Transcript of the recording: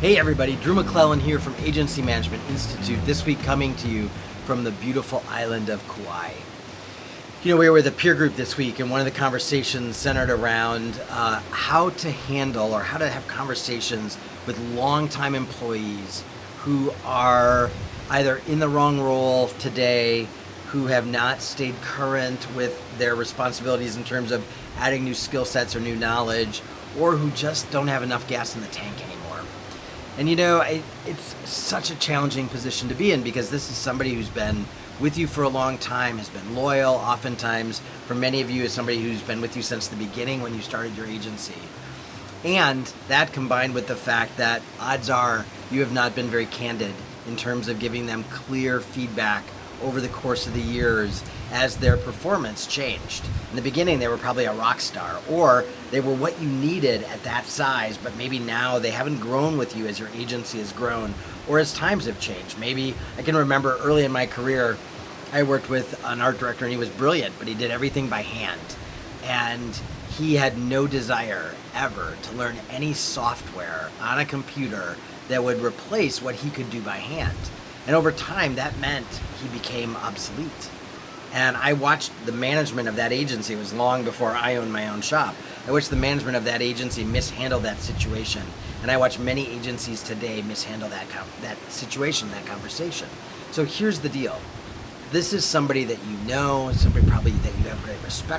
Hey everybody, Drew McLellan here from Agency Management Institute, this week coming to you from the beautiful island of Kauai. You know, we were with a peer group this week, and one of the conversations centered around how to handle or how to have conversations with longtime employees who are either in the wrong role today, who have not stayed current with their responsibilities in terms of adding new skill sets or new knowledge, or who just don't have enough gas in the tank anymore. And you know, it's such a challenging position to be in, because this is somebody who's been with you for a long time, has been loyal, oftentimes for many of you is somebody who's been with you since the beginning when you started your agency. And that combined with the fact that odds are you have not been very candid in terms of giving them clear feedback over the course of the years as their performance changed. In the beginning, they were probably a rock star, or they were what you needed at that size, but maybe now they haven't grown with you as your agency has grown, or as times have changed. Maybe I can remember early in my career, I worked with an art director and he was brilliant, but he did everything by hand. And he had no desire ever to learn any software on a computer that would replace what he could do by hand. And over time, that meant he became obsolete. And I watched the management of that agency, it was long before I owned my own shop, I watched the management of that agency mishandle that situation. And I watch many agencies today mishandle that situation, that conversation. So here's the deal. This is somebody that you know, somebody probably that you have great respect